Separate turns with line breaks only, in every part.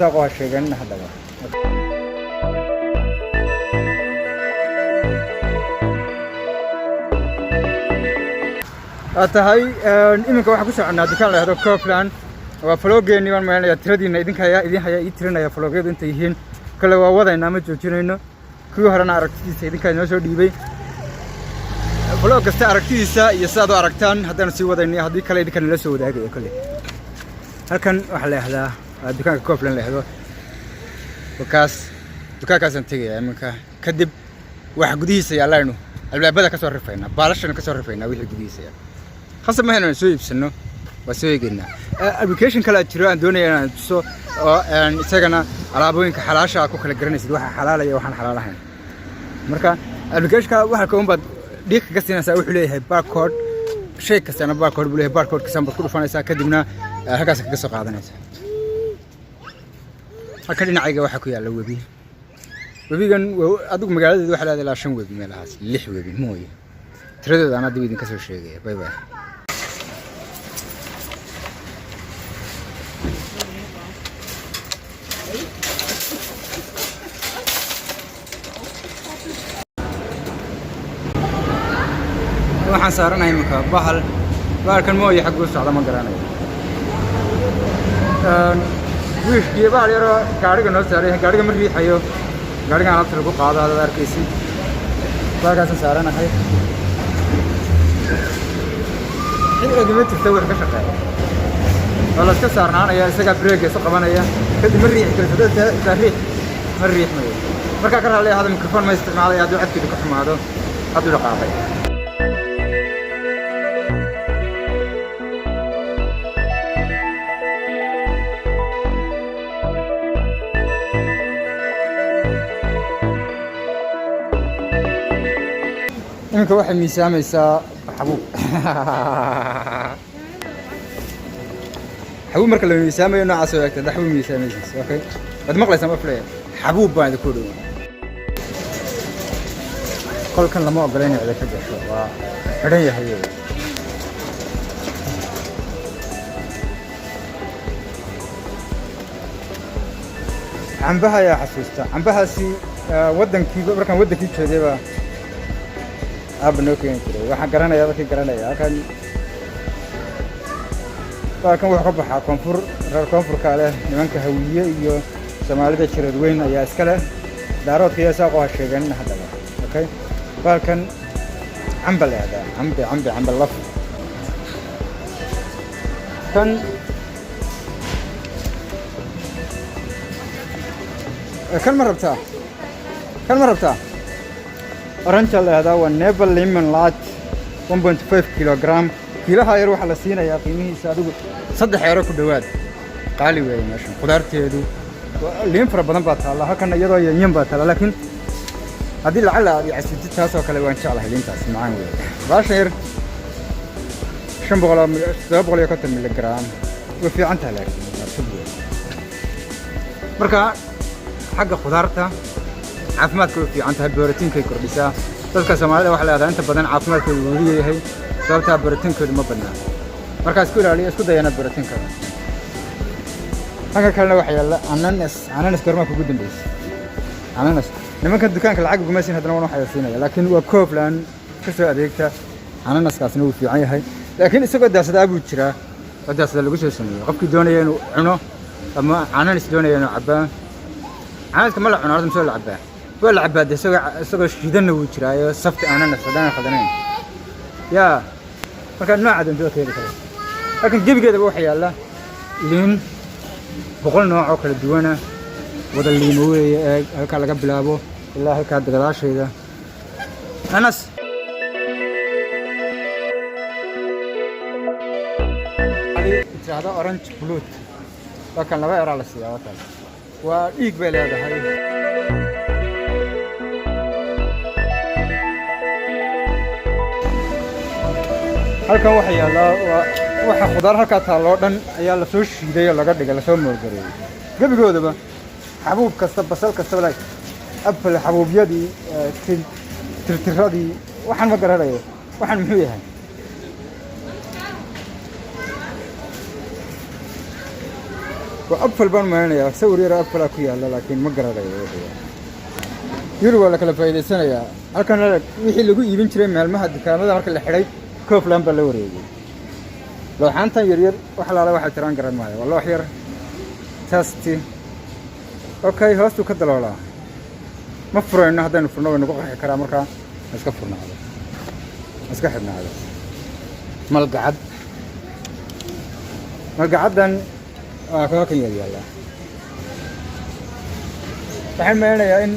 ساقوا هالشيء هذا هاي إمك واحد كوسع عنا دكان له هذا كوفلان وفلوجين يوم ما يتردي إن إذن هيا يترنا يا فلوجين أنت يهين كل وضع نامج وجنينه كل هرنا أركتي إذن كان يسوي ديبي فلوج استأركتي يساعدوا أركتان هذا نسي وضع إني هذي كله إذن كان لسه وضع كله هالكن وحلا هذا دكان كوفلان له هذا وكاس دكان كاس أنتيجي إمك كدب واحد جديس يا لانه البلد كسر رفينا بالشنا كسر رفينا ويل جديس يا خاصة ما هنا نسوي بسنو وسوي قلنا application كلا تشرو عندنا سو يعني سجنا على أبوين كحلاشة أكو كلا جرنس واحد حلال يا واحد حلال هين مركا application كلا واحد كون بعد ديك قصينا سوي حليه باركود شيء كسرنا باركود بقوله باركود كسام بكل فانا ساكدمنا هكذا قصة قاعدنا أكلنا عيجا واحد كويا لو وبي وبيجن أدوك مقالة واحد هذا لا شن وبي ملهاس لح وبي موي تردد أنا دبي نكسر شيء باي باي waxaan saaranahay marka bahalkan mooyo xaq u socda ma garanayo wiishkii bahal yaro gaariga noo saaray gaariga ma riixayo gaariga alaabta lagu qaado hada arkaysi bahalkaas saaranahay xilliga ma tirta wax ka shaqeeya wala iska saarnaanaya isaga break isu qabanaya kadib ma riixi karto taariikh ma riixmayo marka ka raali hada mikrofon ma isticmaalaya haduu codkiisa ku xumaado haduu dhaqaaqay إنك واحد ميسامي حبوب حبوب مركل لو ميسامي نوع سويك ده حبوب ميسامي أوكي قد مقلة سما فليه حبوب بعد كله قال كان لما أقولين على كذا شو وحرية هي عم بها يا حسوستا عم بها سي ودن كي بركان ودن كي كذا أبنوكين كده واحد قرنا يا ذكي قرنا يا كان واحد قبح كونفور كله نمانك هوية يو سمالة شردوين يا إسكاله دارات كيا ساقوا هالشيء هذا أوكي فكان عمبل هذا عمبل لف كان مرة بتاع أورنجال هذا هو نيفل ليمون لات 1.5 كيلوغرام كيلوها يروح على سينا يا قيمه سادو صدح يروح كدواد قالي وين ماشي خضارتيدو لين فر بدن بات الله كان يدو يين بات لكن هذه لعل يعسيت تاسو كله وان شاء الله لينتاس معان وي باشير شنبغلا 750 ملغرام وفي عنتها لكن marka xagga khudaarta caafimaadku fi anta borotiinka kordhisa dadka Soomaalida waxa la yiraahdaa inta badan caafimaadkoodu uu leeyahay sababta borotiinkoodu ma badna marka isku ilaaliyo isku dayana borotiinka xagga kale waxa yaala ananas garma ku gudbeysa ananas nimanka dukaanka lacag ugu meeshin hadana waxa siinaya laakiin waa Coopland ka soo adeegta ananaskaasna uu fiican yahay laakiin isagoo daasada abu jira daasada lagu soo sameeyo qofkii doonaya inuu cuno ama ananas doonaya inuu cabaa anaska ma la cuno hadda soo la cabaa ولا عباد سوى شيدنا وجرايو صفت أنا نفسدنا خدنين يا فكان ما عاد ندوق كذا لكن جيب كذا بوحي الله لين بقول نوع أكل الدوانة وده اللي موي هكذا قبل أبو الله هكذا دغلاش هذا أنس هذا أورنج بلوت لكن لا بيرى على السيارات ويقبل هذا هاي halkan waxa yaala waxa khudaar halka taalo dhan ayaa la soo shiiday oo laga dhigay la soo moorgareeyay gabigoodaba xabuub kasta basal kasta walaal apple xabuubyadii tirtiradii waxaan ma garanayo waxaan muxuu yahay وأبل بان ما أنا سوري را أبل أكو يلا لكن ما قرر يروى لك الفائدة سنة يا أكن وحي لقوا يبين شري مال ما حد كان هذا مركل الحري كوف لام بلوري لو حانتا يرير وحلا على واحد تران قرن معي والله حير تاستي أوكي هاستو كدلولا مفروض إن هذا نفرنا ونقول كلام مركا نسكفرنا هذا نسكحنا هذا ملقعدن كوكين يلا waxaan meenayaa in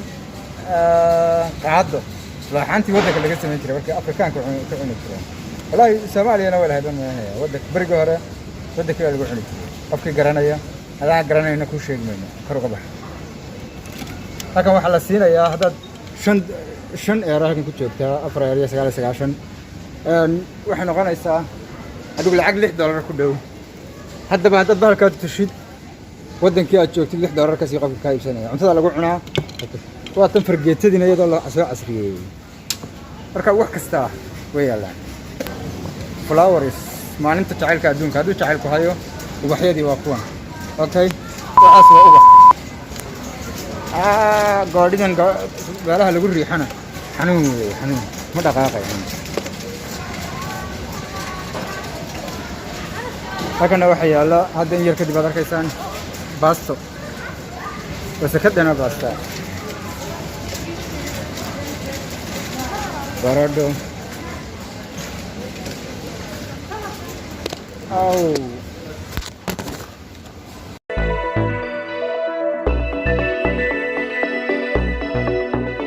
qaado laaxanti wadanka laga sameyn jiray markii afrikaanka ku cuni jireen wallahi Soomaaliya wala hayban meenayaa wadanka bariga hore wadanka lagu cuni jiray qofkii garanaya adaan garanayna ku sheegmayno kor uga bax halkan waxa la siinayaa hadad 5 euro halkan ku joogtaa 4 euro 99 waxay noqonaysaa adigu lacag $6 ku dhow haddaba hadda balka tushid wadankii aad joogtid $6 ka sii qofka ka iibsanaya cuntada lagu cunaa waa tan fargeetadina iyadoo la soo casriyay marka wax kasta way yaalaan flowers maalinta jacaylka adduunka hadduu jacaylku hayo ubaxyadii waa kuwan okay waxaas waa ubax gaadhigan gaalaha lagu riixana xanuun ma dhaqaaqayo halkana waxa yaala hadda in yar kadib aad arkaysaan baasto wasakadana baasta baradho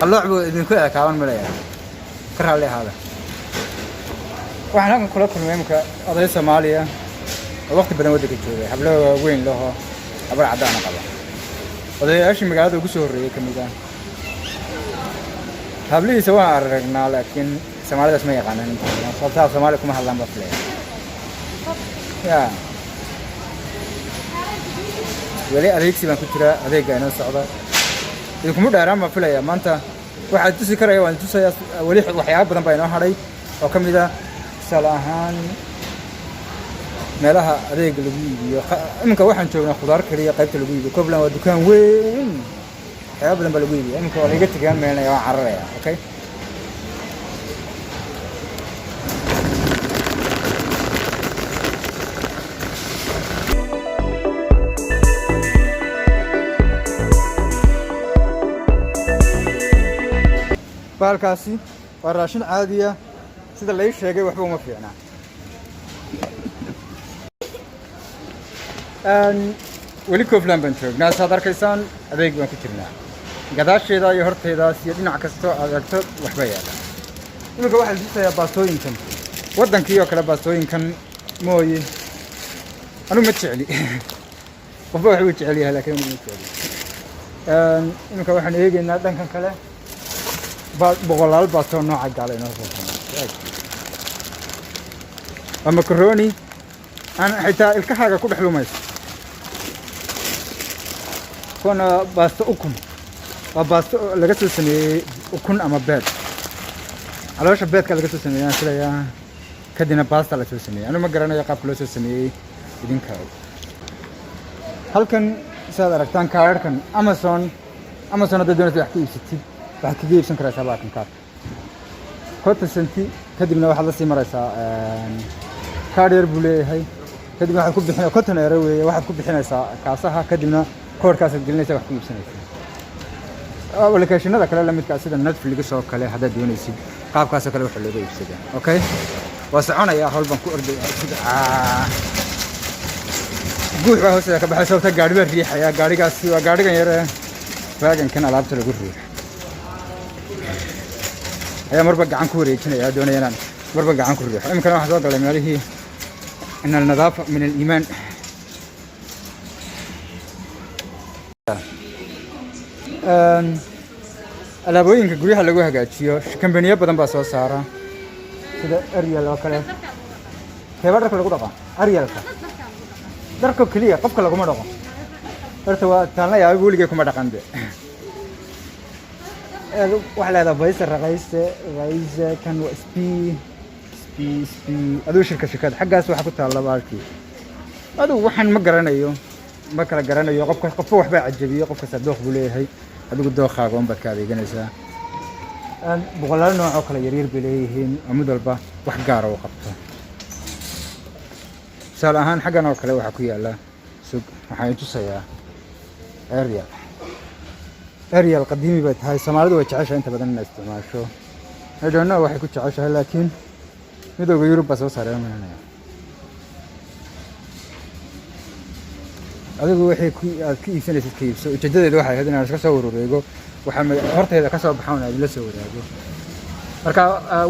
الله عبود إذن كذا كمان ملايا كره لي هذا وإحنا كنا كل يوم كأضيع سوماليا وقت بدنا ودك تشوفه حبله وين له أبغى عدانا قبل أضيع إيش مقعد وقصور ريه كميدا حبله سواء رجعنا لكن سوماليا اسمه يقانن صوتها سوماليا كم هاللام بفليه يا ولي أريك سبان كتير أريك أنا صعبة يكون مدرام بفليه ما أنت واحد تسكر أيوة أنت تسيا ولي وحياة بدن بينه هاري أو كميدا سلاهان meelaha adeeg lagu iibiyo iminka waxaan joognaa khudaar kaliya qaybta lagu iibiyo Coblan waa dukaan weyn waxyaabo badan baa lagu iibiyo iminka waa laga tagaan meelna waan cararaya okay baalkaasi waa raashin caadi ah sida la sheegay waxba uma fiicna ولي كوفلان بنشوف ناس هذا كيسان أبيك بنكترنا قداش هذا يهرت هذا سيدنا عكستو أكتر وحبيا يقول واحد جيت باستوين كان ودن كيو كلا باستوين كان موي أنا متشعلي وفوح وتشعلي هلا كم متشعلي يمكن واحد يجي نادن كان كلا بغلال باستون نوع علينا ومكروني أنا حتى الكحكة كل حلو مايس كنا باستو أكون وباستو لقيت السنة أكون أما بيت على وش بيت كلا لقيت السنة أنا سليا كدينا باستا لقيت السنة أنا ما قررنا يقاب كل السنة يدين كاو هل كان سادة ركتان كار كان أمازون هذا دون تحكي ستي تحكي جيب سنكر سبعة كار كوت السنتي كدينا واحد لسه مرسا كارير بولي هاي كدينا واحد كوب بحنا كوتنا يروي واحد كوب بحنا كاسها كدينا كور كاسة جلنا واحد كوب سنة ولا كاش هذا كلا لما تكاسد النت في اللي قصوا كله هذا دون يصير قاب كاسة كله وحلو ده يصير أوكي وسعنا يا هول بنكو أرد قول بقى هسه كبح صوت الجاري بالريح يا جاري قاسي وجاري كان يرى فاجن كان على بتر الريح يا مربع عن كوري كنا يا دون ينام مربع عن كوري يمكن واحد قال لي مالي إن النظافة من الإيمان alaabooyinka guryaha lagu hagaajiyo kambaniyo badan baa soo saara sida Ariel oo kale keeba dharka lagu dhaqo Arielka dharka kaliya qofka lagu ma dhaqo horta waa taana yaa weligay kuma dhaqan de waxa la yiraahdaa baysa raqiisa kan waa sp adu shirkad xaggaas waxa ku taala baalkii adu waxaan ma garanayo ما kala garanayo qofka waxba cajabiyo qofka sadooq buu leeyahay adigu dooqaaga un baad ka adeeganaysaa boqolaal nooc oo kala yaryar bay leeyihiin mid walba wax gaar ah oo qabto tusaale ahaan xaggan oo kale waxaa ku yaala sug waxaan tusayaa ariel qadiimi bay tahay Soomaalidu way jeceshahay inta badan inay isticmaasho I don't know waxay ku jeceshahay laakiin midowga Yurub baa soo saareeynaya adigu waxay aad ka iibsanaysid ka iibso ujeedadeedu waxay ahayd inaan iska soo wareego waxaa horteeda ka soo baxaan aad la soo wadaago marka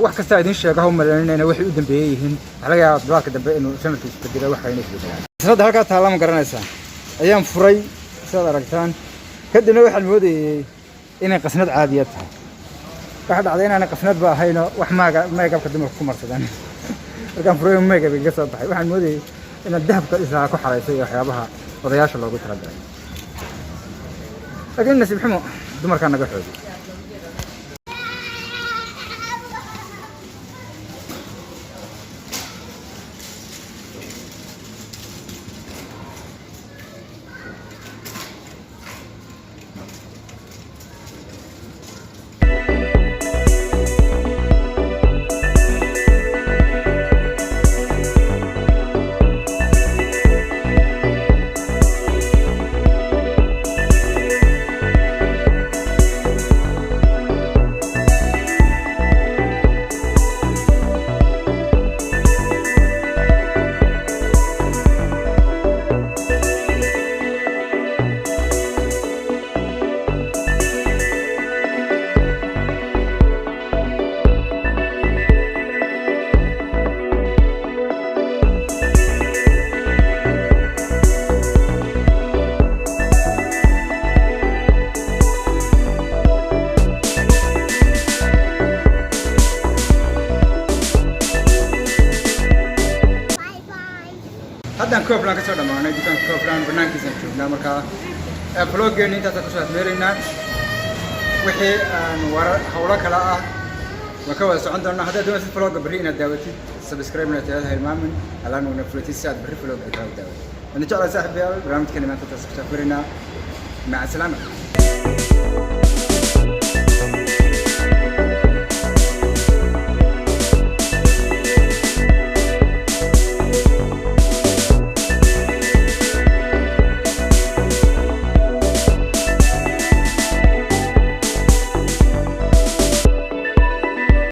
wax kasta idin sheego ha umaleynayna waxay u dambeeyay yihiin waxa laga yaabaa dalka dambe inuu sanadku isbedelo wax kale isbedelaan sanad halka taala ma garanaysaa ayaan furay sida aragtaan kadibna waxaan moodayay inay qasnad caadi ah tahay waxa dhacday inaan qasnad ba ahayno wax makeup-ka dumarku ku marsadaan markaan furay makeup iga soo baxay waxaan moodayay inaan dahabka isaa ku xaraysay waxyaabaha odayaasha loogu talagalay laakiin nasiib xumo dumarka naga xoog haddaan Copeland ka soo dhamaanay dukaan Copeland banaankiisa joognaa marka vloggeena intaas ku soo meeraynaa wixii aan hawlo kala ah waa ka wada socon doonaa hadda doonaysid vlogga bari inaad daawatid subscribe-na taada hilmaamin alaana una fulatid si aad bari vlogga ka daawatid ana jeclahay saaxiibayaal barnaamijkeena maanta taas ku soo meeraynaa maca salaama